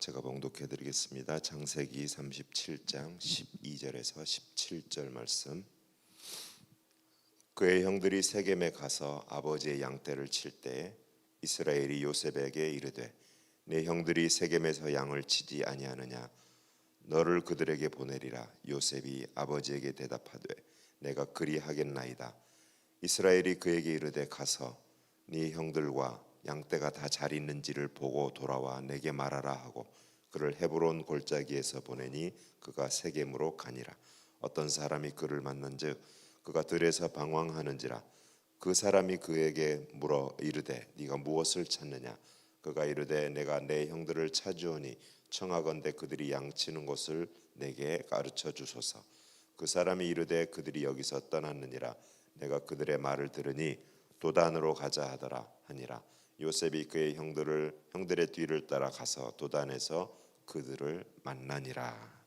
제가 봉독해 드리겠습니다. 창세기 37장 12절에서 17절 말씀. 그의 형들이 세겜에 가서 아버지의 양떼를 칠 때에 이스라엘이 요셉에게 이르되 내 형들이 세겜에서 양을 치지 아니하느냐 너를 그들에게 보내리라. 요셉이 아버지에게 대답하되 내가 그리하겠나이다. 이스라엘이 그에게 이르되 가서 네 형들과 양떼가 다 잘 있는지를 보고 돌아와 내게 말하라 하고 그를 헤브론 골짜기에서 보내니 그가 세겜으로 가니라. 어떤 사람이 그를 만난즉 그가 들에서 방황하는지라. 그 사람이 그에게 물어 이르되 네가 무엇을 찾느냐. 그가 이르되 내가 내 형들을 찾으오니 청하건대 그들이 양치는 곳을 내게 가르쳐 주소서. 그 사람이 이르되 그들이 여기서 떠났느니라. 내가 그들의 말을 들으니 도단으로 가자 하더라 하니라. 요셉이 그의 형들의 뒤를 따라 가서 도단에서 그들을 만나니라.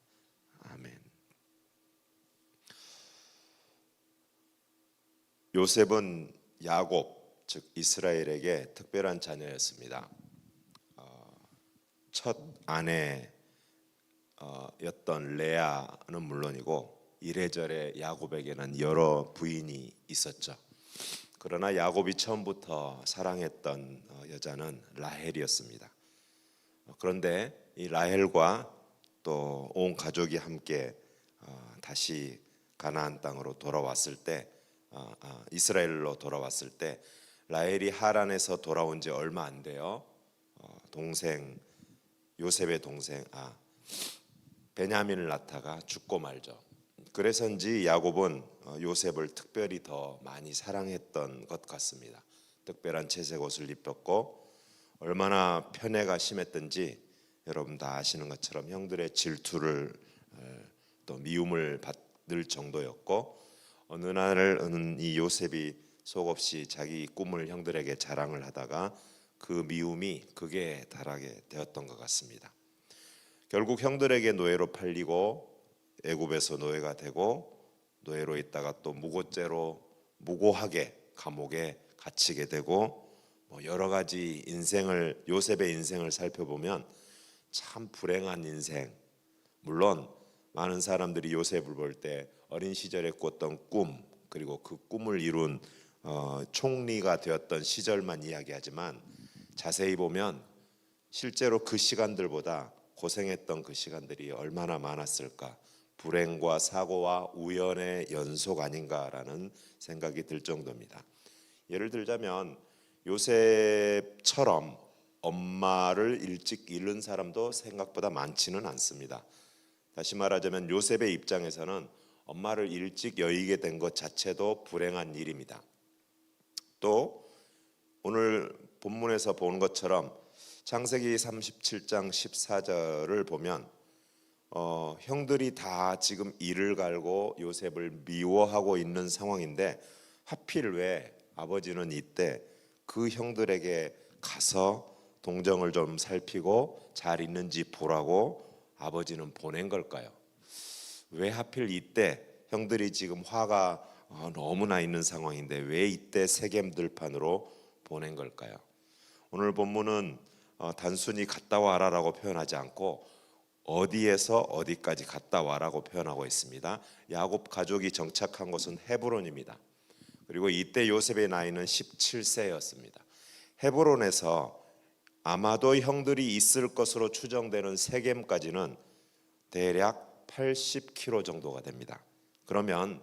아멘. 요셉은 야곱 즉 이스라엘에게 특별한 자녀였습니다. 첫 아내였던 레아는 물론이고 이래저래 야곱에게는 여러 부인이 있었죠. 그러나 야곱이 처음부터 사랑했던 여자는 라헬이었습니다. 그런데 이 라헬과 또 온 가족이 함께 다시 가나안 땅으로 돌아왔을 때, 이스라엘로 돌아왔을 때 라헬이 하란에서 돌아온 지 얼마 안 돼요. 요셉의 동생 베냐민을 낳다가 죽고 말죠. 그래서인지 야곱은 요셉을 특별히 더 많이 사랑했던 것 같습니다. 특별한 채색 옷을 입혔고 얼마나 편애가 심했던지 여러분 다 아시는 것처럼 형들의 질투를 또 미움을 받을 정도였고, 어느 날은 이 요셉이 속없이 자기 꿈을 형들에게 자랑을 하다가 그 미움이 극에 달하게 되었던 것 같습니다. 결국 형들에게 노예로 팔리고 애굽에서 노예가 되고 노예로 있다가 또 무고하게 감옥에 갇히게 되고, 여러 가지 요셉의 인생을 살펴보면 참 불행한 인생. 물론 많은 사람들이 요셉을 볼 때 어린 시절에 꿨던 꿈, 그리고 그 꿈을 이룬 총리가 되었던 시절만 이야기하지만 자세히 보면 실제로 그 시간들보다 고생했던 그 시간들이 얼마나 많았을까. 불행과 사고와 우연의 연속 아닌가라는 생각이 들 정도입니다. 예를 들자면 요셉처럼 엄마를 일찍 잃은 사람도 생각보다 많지는 않습니다. 다시 말하자면 요셉의 입장에서는 엄마를 일찍 여의게 된 것 자체도 불행한 일입니다. 또 오늘 본문에서 본 것처럼 창세기 37장 14절을 보면 형들이 다 지금 이를 갈고 요셉을 미워하고 있는 상황인데 하필 왜 아버지는 이때 그 형들에게 가서 동정을 좀 살피고 잘 있는지 보라고 아버지는 보낸 걸까요? 왜 하필 이때 형들이 지금 화가 너무나 있는 상황인데 왜 이때 세겜 들판으로 보낸 걸까요? 오늘 본문은 단순히 갔다 와라라고 표현하지 않고 어디에서 어디까지 갔다 와라고 표현하고 있습니다. 야곱 가족이 정착한 곳은 헤브론입니다. 그리고 이때 요셉의 나이는 17세였습니다. 헤브론에서 아마도 형들이 있을 것으로 추정되는 세겜까지는 대략 80km 정도가 됩니다. 그러면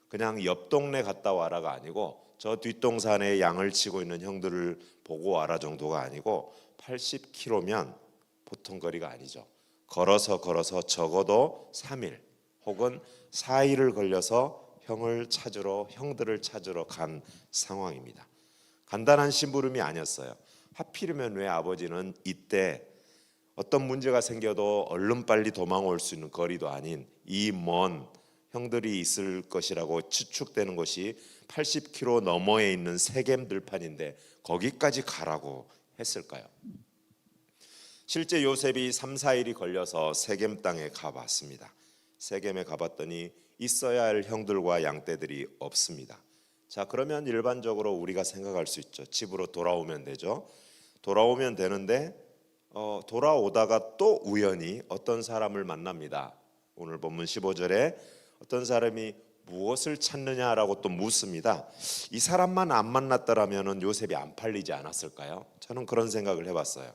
그냥 옆 동네 갔다 와라가 아니고 저 뒷동산에 양을 치고 있는 형들을 보고 와라 정도가 아니고 80km면 보통 거리가 아니죠. 걸어서 적어도 3일 혹은 4일을 걸려서 형들을 찾으러 간 상황입니다. 간단한 심부름이 아니었어요. 하필이면 왜 아버지는 이때 어떤 문제가 생겨도 얼른 빨리 도망올 수 있는 거리도 아닌 이 먼 형들이 있을 것이라고 추측되는 것이 80km 너머에 있는 세겜 들판인데 거기까지 가라고 했을까요? 실제 요셉이 3, 4일이 걸려서 세겜 땅에 가봤습니다. 세겜에 가봤더니 있어야 할 형들과 양떼들이 없습니다. 자, 그러면 일반적으로 우리가 생각할 수 있죠. 집으로 돌아오면 되죠. 돌아오면 되는데 돌아오다가 또 우연히 어떤 사람을 만납니다. 오늘 본문 15절에 어떤 사람이 무엇을 찾느냐라고 또 묻습니다. 이 사람만 안 만났더라면 요셉이 안 팔리지 않았을까요? 저는 그런 생각을 해봤어요.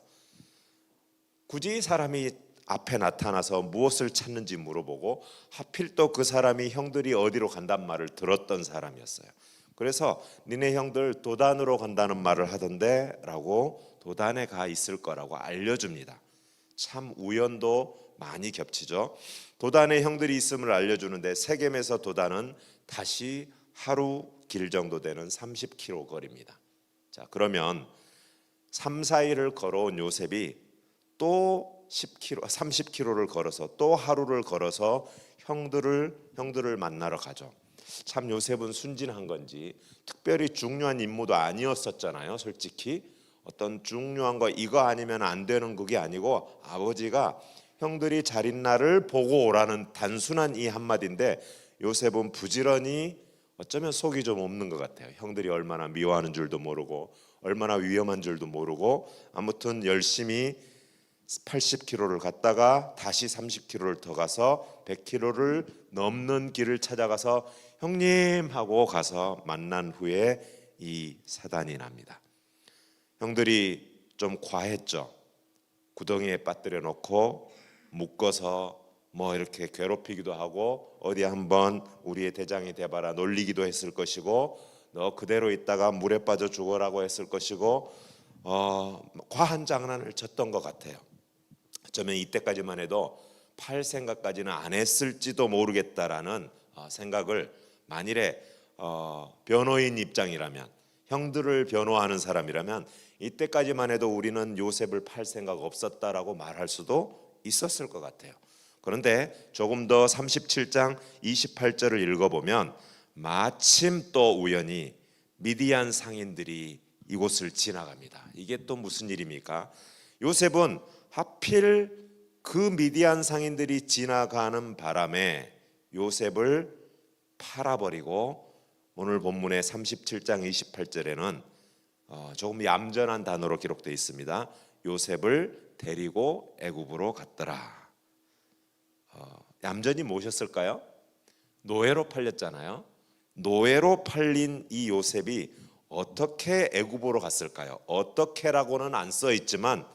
굳이 이 사람이 앞에 나타나서 무엇을 찾는지 물어보고 하필 또 그 사람이 형들이 어디로 간단 말을 들었던 사람이었어요. 그래서 니네 형들 도단으로 간다는 말을 하던데 라고 도단에 가 있을 거라고 알려줍니다. 참 우연도 많이 겹치죠. 도단에 형들이 있음을 알려주는데 세겜에서 도단은 다시 하루 길 정도 되는 30km 거리입니다. 자, 그러면 3, 4일을 걸어온 요셉이 또 30km를 걸어서 또 하루를 걸어서 형들을 만나러 가죠. 참 요셉은 순진한 건지 특별히 중요한 임무도 아니었었잖아요. 솔직히 어떤 중요한 거 이거 아니면 안 되는 그게 아니고 아버지가 형들이 잘 있나를 보고 오라는 단순한 이 한마디인데 요셉은 부지런히 어쩌면 속이 좀 없는 것 같아요. 형들이 얼마나 미워하는 줄도 모르고 얼마나 위험한 줄도 모르고 아무튼 열심히 80km를 갔다가 다시 30km를 더 가서 100km를 넘는 길을 찾아가서 형님 하고 가서 만난 후에 이 사단이 납니다. 형들이 좀 과했죠. 구덩이에 빠뜨려 놓고 묶어서 뭐 이렇게 괴롭히기도 하고 어디 한번 우리의 대장이 돼봐라 놀리기도 했을 것이고 너 그대로 있다가 물에 빠져 죽어라고 했을 것이고 과한 장난을 쳤던 것 같아요. 어쩌면 이때까지만 해도 팔 생각까지는 안 했을지도 모르겠다라는 생각을 만일에 변호인 입장이라면 형들을 변호하는 사람이라면 이때까지만 해도 우리는 요셉을 팔 생각 없었다라고 말할 수도 있었을 것 같아요. 그런데 조금 더 37장 28절을 읽어보면 마침 또 우연히 미디안 상인들이 이곳을 지나갑니다. 이게 또 무슨 일입니까? 요셉은 하필 그 미디안 상인들이 지나가는 바람에 요셉을 팔아버리고 오늘 본문의 37장 28절에는 조금 얌전한 단어로 기록되어 있습니다. 요셉을 데리고 애굽으로 갔더라. 얌전히 모셨을까요? 노예로 팔렸잖아요. 노예로 팔린 이 요셉이 어떻게 애굽으로 갔을까요? 어떻게라고는 안 써 있지만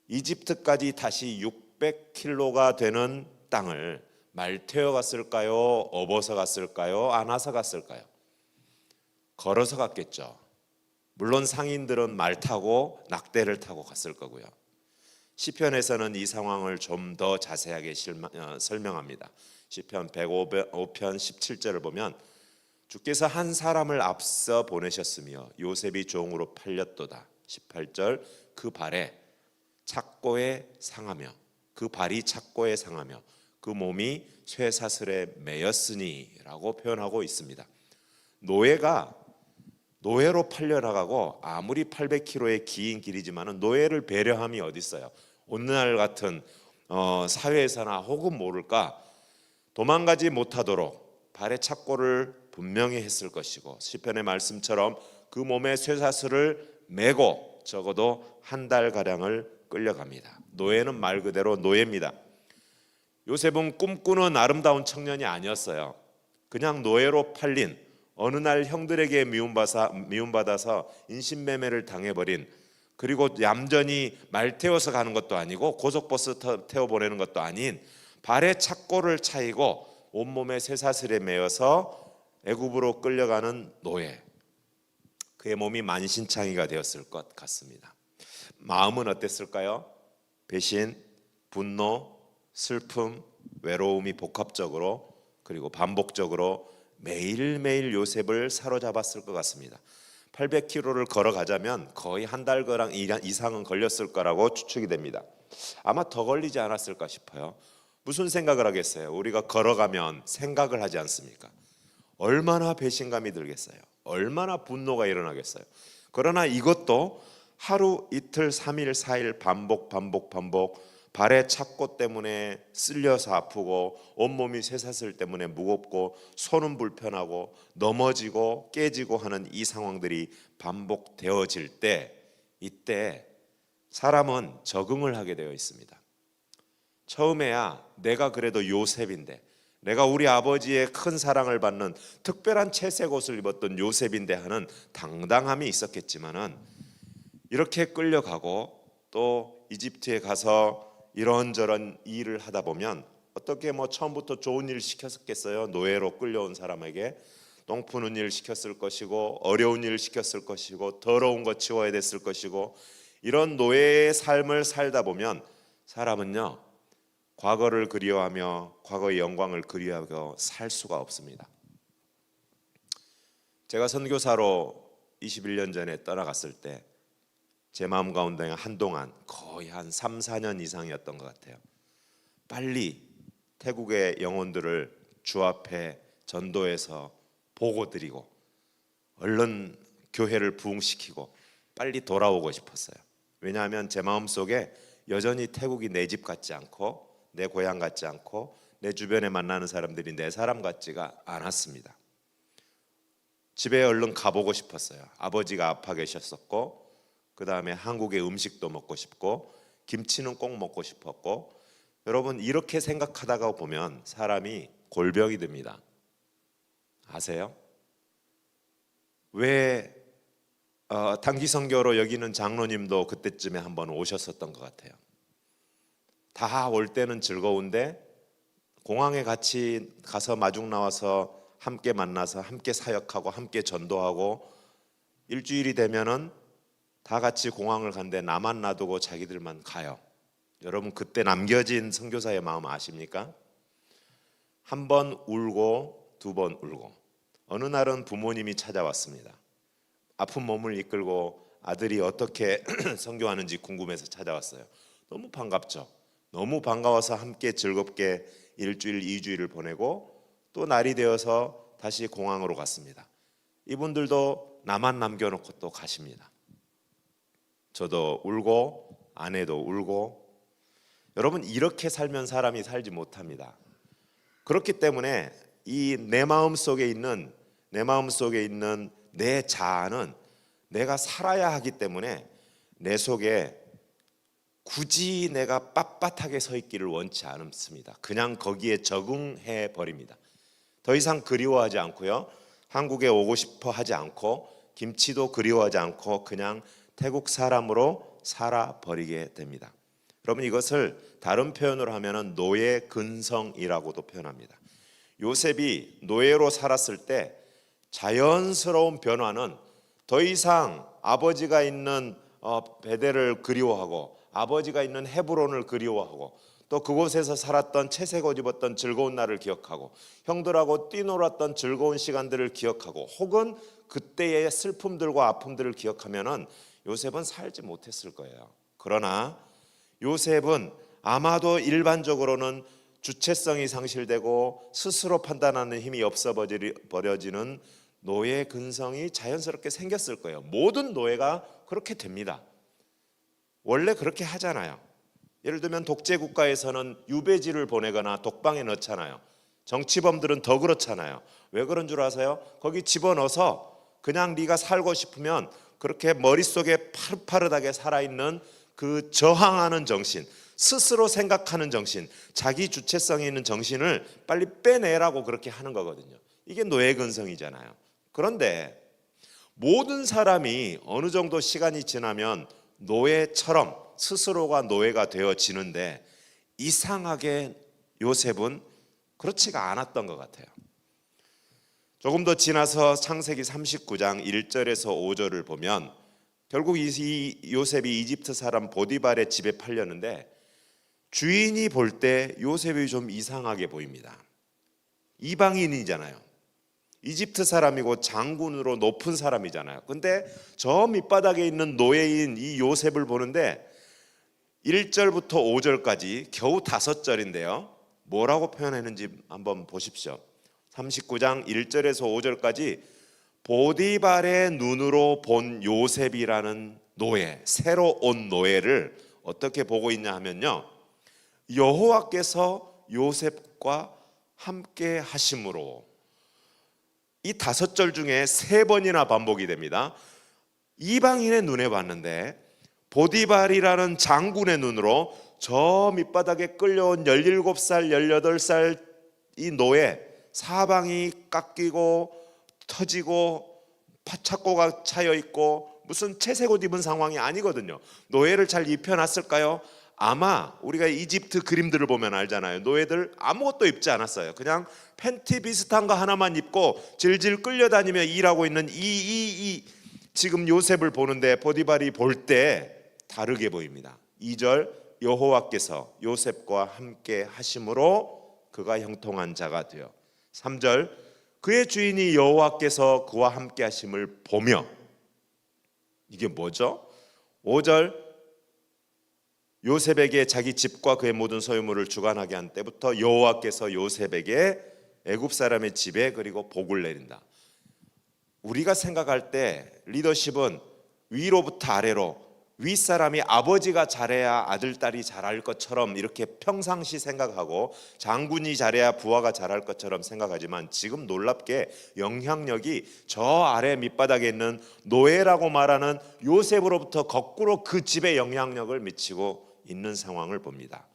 이집트까지 다시 600km가 되는 땅을 말 태워 갔을까요? 업어서 갔을까요? 안아서 갔을까요? 걸어서 갔겠죠. 물론 상인들은 말 타고 낙대를 타고 갔을 거고요. 시편에서는 이 상황을 좀 더 자세하게 설명합니다. 시편 105편 17절을 보면 주께서 한 사람을 앞서 보내셨으며 요셉이 종으로 팔렸도다. 18절 그 발에 착고에 상하며 그 발이 착고에 상하며 그 몸이 쇠사슬에 매였으니 라고 표현하고 있습니다. 노예로 팔려나가고 아무리 800km의 긴 길이지만 노예를 배려함이 어디 있어요. 오늘날 같은 사회에서나 혹은 모를까 도망가지 못하도록 발에 착고를 분명히 했을 것이고 시편의 말씀처럼 그 몸에 쇠사슬을 메고 적어도 한 달가량을 끌려갑니다. 노예는 말 그대로 노예입니다. 요셉은 꿈꾸는 아름다운 청년이 아니었어요. 그냥 노예로 팔린 어느 날 형들에게 미움받아서 인신매매를 당해버린 그리고 얌전히 말 태워서 가는 것도 아니고 고속버스 태워 보내는 것도 아닌 발에 착고를 차이고 온몸에 쇠사슬에 매여서 애굽으로 끌려가는 노예. 그의 몸이 만신창이가 되었을 것 같습니다. 마음은 어땠을까요? 배신, 분노, 슬픔, 외로움이 복합적으로 그리고 반복적으로 매일매일 요셉을 사로잡았을 것 같습니다. 800km를 걸어가자면 거의 한 달가량 이상은 걸렸을 거라고 추측이 됩니다. 아마 더 걸리지 않았을까 싶어요. 무슨 생각을 하겠어요? 우리가 걸어가면 생각을 하지 않습니까? 얼마나 배신감이 들겠어요? 얼마나 분노가 일어나겠어요? 그러나 이것도 하루, 이틀, 3일, 4일 반복 발에 착고 때문에 쓸려서 아프고 온몸이 쇠사슬 때문에 무겁고 손은 불편하고 넘어지고 깨지고 하는 이 상황들이 반복되어질 때 이때 사람은 적응을 하게 되어 있습니다. 처음에야 내가 그래도 요셉인데, 내가 우리 아버지의 큰 사랑을 받는 특별한 채색 옷을 입었던 요셉인데 하는 당당함이 있었겠지만은, 이렇게 끌려가고 또 이집트에 가서 이런저런 일을 하다 보면 어떻게 처음부터 좋은 일 시켰겠어요? 노예로 끌려온 사람에게 똥 푸는 일 시켰을 것이고, 어려운 일 시켰을 것이고, 더러운 거 치워야 됐을 것이고, 이런 노예의 삶을 살다 보면 사람은요, 과거를 그리워하며 과거의 영광을 그리워하며 살 수가 없습니다. 제가 선교사로 21년 전에 떠나갔을 때 제 마음 가운데 한동안 거의 한 3, 4년 이상이었던 것 같아요. 빨리 태국의 영혼들을 주 앞에 전도해서 보고드리고 얼른 교회를 부흥시키고 빨리 돌아오고 싶었어요. 왜냐하면 제 마음속에 여전히 태국이 내 집 같지 않고 내 고향 같지 않고 내 주변에 만나는 사람들이 내 사람 같지가 않았습니다. 집에 얼른 가보고 싶었어요. 아버지가 아파 계셨었고, 그 다음에 한국의 음식도 먹고 싶고, 김치는 꼭 먹고 싶었고. 여러분, 이렇게 생각하다가 보면 사람이 골병이 듭니다. 아세요? 왜 단기 선교로 여기는 장로님도 그때쯤에 한번 오셨었던 것 같아요. 다 올 때는 즐거운데 공항에 같이 가서 마중 나와서 함께 만나서 함께 사역하고 함께 전도하고 일주일이 되면은 다 같이 공항을 간데 나만 놔두고 자기들만 가요. 여러분, 그때 남겨진 선교사의 마음 아십니까? 한 번 울고 두 번 울고. 어느 날은 부모님이 찾아왔습니다. 아픈 몸을 이끌고 아들이 어떻게 선교하는지 궁금해서 찾아왔어요. 너무 반갑죠. 너무 반가워서 함께 즐겁게 일주일, 2주일을 보내고 또 날이 되어서 다시 공항으로 갔습니다. 이분들도 나만 남겨놓고 또 가십니다. 저도 울고 아내도 울고. 여러분, 이렇게 살면 사람이 살지 못합니다. 그렇기 때문에 이 내 마음속에 있는 내 자아는 내가 살아야 하기 때문에 내 속에 굳이 내가 빳빳하게 서 있기를 원치 않습니다. 그냥 거기에 적응해 버립니다. 더 이상 그리워하지 않고요, 한국에 오고 싶어 하지 않고 김치도 그리워하지 않고 그냥 태국 사람으로 살아버리게 됩니다. 여러분, 이것을 다른 표현으로 하면 노예 근성이라고도 표현합니다. 요셉이 노예로 살았을 때 자연스러운 변화는 더 이상 아버지가 있는 베델을 그리워하고 아버지가 있는 헤브론을 그리워하고 또 그곳에서 살았던 채색 옷 입었던 즐거운 날을 기억하고 형들하고 뛰놀았던 즐거운 시간들을 기억하고 혹은 그때의 슬픔들과 아픔들을 기억하면은 요셉은 살지 못했을 거예요. 그러나 요셉은 아마도 일반적으로는 주체성이 상실되고 스스로 판단하는 힘이 없어 버려지는 노예 근성이 자연스럽게 생겼을 거예요. 모든 노예가 그렇게 됩니다. 원래 그렇게 하잖아요. 예를 들면 독재 국가에서는 유배지를 보내거나 독방에 넣잖아요. 정치범들은 더 그렇잖아요. 왜 그런 줄 아세요? 거기 집어넣어서 그냥 네가 살고 싶으면 그렇게 머릿속에 파릇파릇하게 살아있는 그 저항하는 정신, 스스로 생각하는 정신, 자기 주체성이 있는 정신을 빨리 빼내라고 그렇게 하는 거거든요. 이게 노예 근성이잖아요. 그런데 모든 사람이 어느 정도 시간이 지나면 노예처럼 스스로가 노예가 되어지는데 이상하게 요셉은 그렇지가 않았던 것 같아요. 조금 더 지나서 창세기 39장 1절에서 5절을 보면 결국 이 요셉이 이집트 사람 보디발의 집에 팔렸는데 주인이 볼 때 요셉이 좀 이상하게 보입니다. 이방인이잖아요. 이집트 사람이고 장군으로 높은 사람이잖아요. 근데 저 밑바닥에 있는 노예인 이 요셉을 보는데 1절부터 5절까지 겨우 5절인데요. 뭐라고 표현했는지 한번 보십시오. 39장 1절에서 5절까지 보디발의 눈으로 본 요셉이라는 노예, 새로 온 노예를 어떻게 보고 있냐 하면요, 여호와께서 요셉과 함께 하심으로. 이 5절 중에 3번이나 반복이 됩니다. 이방인의 눈에 봤는데 보디발이라는 장군의 눈으로 저 밑바닥에 끌려온 17살, 18살 이 노예, 사방이 깎이고 터지고 착고가 차여 있고 무슨 채색 옷 입은 상황이 아니거든요. 노예를 잘 입혀놨을까요? 아마 우리가 이집트 그림들을 보면 알잖아요. 노예들 아무것도 입지 않았어요. 그냥 팬티 비슷한 거 하나만 입고 질질 끌려다니며 일하고 있는 이 지금 요셉을 보는데 보디발이 볼 때 다르게 보입니다. 2절 여호와께서 요셉과 함께 하심으로 그가 형통한 자가 되어. 3절 그의 주인이 여호와께서 그와 함께 하심을 보며. 이게 뭐죠? 5절 요셉에게 자기 집과 그의 모든 소유물을 주관하게 한 때부터 여호와께서 요셉에게 애굽 사람의 집에 그리고 복을 내린다. 우리가 생각할 때 리더십은 위로부터 아래로, 윗사람이 아버지가 잘해야 아들, 딸이 잘할 것처럼 이렇게 평상시 생각하고 장군이 잘해야 부하가 잘할 것처럼 생각하지만 지금 놀랍게 영향력이 저 아래 밑바닥에 있는 노예라고 말하는 요셉으로부터 거꾸로 그 집에 영향력을 미치고 있는 상황을 봅니다.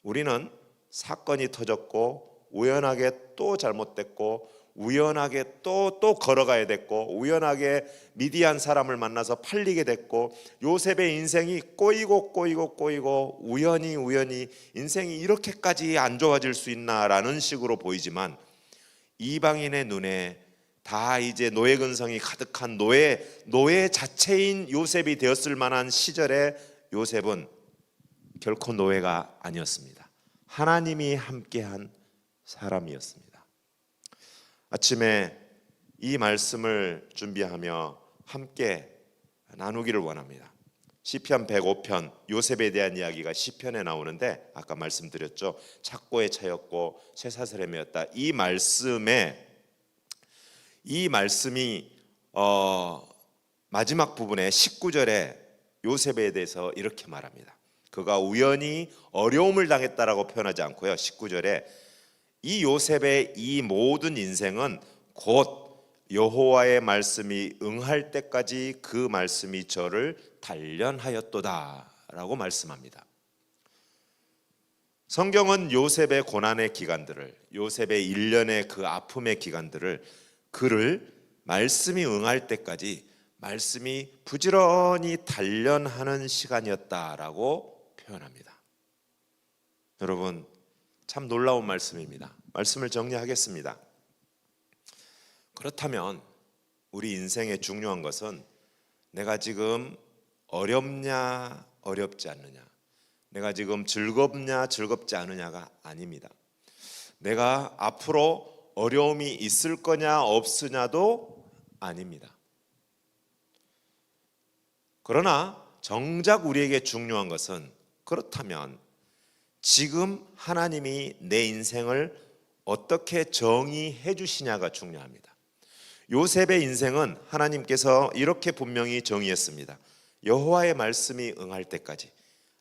우리는 사건이 터졌고 우연하게 또 잘못됐고 우연하게 또 걸어가야 됐고 우연하게 미디안 사람을 만나서 팔리게 됐고 요셉의 인생이 꼬이고 우연히 인생이 이렇게까지 안 좋아질 수 있나라는 식으로 보이지만 이방인의 눈에 다 이제 노예 근성이 가득한 노예 자체인 요셉이 되었을 만한 시절에 요셉은 결코 노예가 아니었습니다. 하나님이 함께한 사람이었습니다. 아침에 이 말씀을 준비하며 함께 나누기를 원합니다. 시편 105편 요셉에 대한 이야기가 시편에 나오는데 아까 말씀드렸죠. 착고에 차였고 쇠사슬에 매였다. 이 말씀이 마지막 부분에 19절에 요셉에 대해서 이렇게 말합니다. 그가 우연히 어려움을 당했다라고 표현하지 않고요. 19절에 이 요셉의 이 모든 인생은 곧 여호와의 말씀이 응할 때까지 그 말씀이 저를 단련하였도다 라고 말씀합니다. 성경은 요셉의 고난의 기간들을, 요셉의 일련의 그 아픔의 기간들을 그를 말씀이 응할 때까지 말씀이 부지런히 단련하는 시간이었다라고 표현합니다. 여러분 참 놀라운 말씀입니다. 말씀을 정리하겠습니다. 그렇다면 우리 인생의 중요한 것은 내가 지금 어렵냐 어렵지 않느냐, 내가 지금 즐겁냐 즐겁지 않느냐가 아닙니다. 내가 앞으로 어려움이 있을 거냐 없으냐도 아닙니다. 그러나 정작 우리에게 중요한 것은 그렇다면 지금 하나님이 내 인생을 어떻게 정의해 주시냐가 중요합니다. 요셉의 인생은 하나님께서 이렇게 분명히 정의했습니다. 여호와의 말씀이 응할 때까지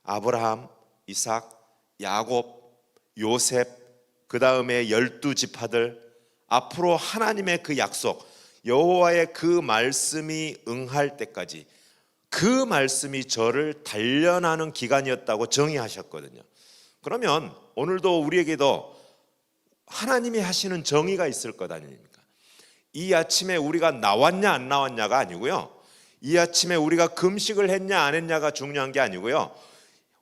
아브라함, 이삭, 야곱, 요셉, 그 다음에 12지파들, 앞으로 하나님의 그 약속, 여호와의 그 말씀이 응할 때까지 그 말씀이 저를 단련하는 기간이었다고 정의하셨거든요. 그러면 오늘도 우리에게도 하나님이 하시는 정의가 있을 것 아닙니까? 이 아침에 우리가 나왔냐 안 나왔냐가 아니고요, 이 아침에 우리가 금식을 했냐 안 했냐가 중요한 게 아니고요,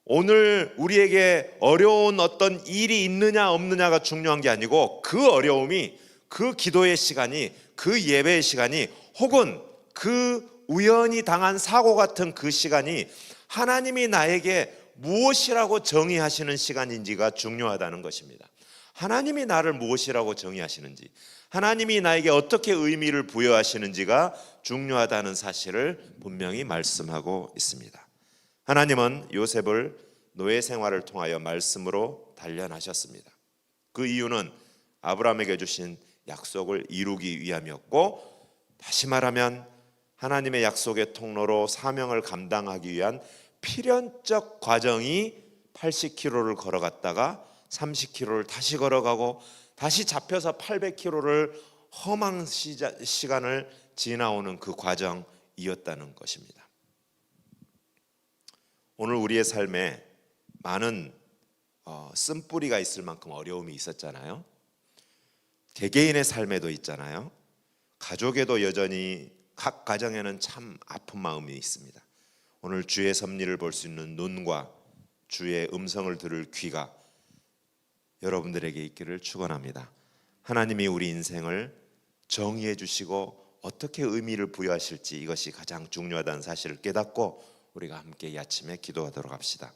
오늘 우리에게 어려운 어떤 일이 있느냐 없느냐가 중요한 게 아니고 그 어려움이, 그 기도의 시간이, 그 예배의 시간이, 혹은 그 우연히 당한 사고 같은 그 시간이 하나님이 나에게 무엇이라고 정의하시는 시간인지가 중요하다는 것입니다. 하나님이 나를 무엇이라고 정의하시는지, 하나님이 나에게 어떻게 의미를 부여하시는지가 중요하다는 사실을 분명히 말씀하고 있습니다. 하나님은 요셉을 노예 생활을 통하여 말씀으로 단련하셨습니다. 그 이유는 아브라함에게 주신 약속을 이루기 위함이었고, 다시 말하면 하나님의 약속의 통로로 사명을 감당하기 위한 필연적 과정이 80km를 걸어갔다가 30km를 다시 걸어가고 다시 잡혀서 800km를 험한 시간을 지나오는 그 과정이었다는 것입니다. 오늘 우리의 삶에 많은 쓴뿌리가 있을 만큼 어려움이 있었잖아요. 개개인의 삶에도 있잖아요. 가족에도 여전히 각 가정에는 참 아픈 마음이 있습니다. 오늘 주의 섭리를 볼 수 있는 눈과 주의 음성을 들을 귀가 여러분들에게 있기를 축원합니다. 하나님이 우리 인생을 정의해 주시고 어떻게 의미를 부여하실지 이것이 가장 중요하다는 사실을 깨닫고 우리가 함께 이 아침에 기도하도록 합시다.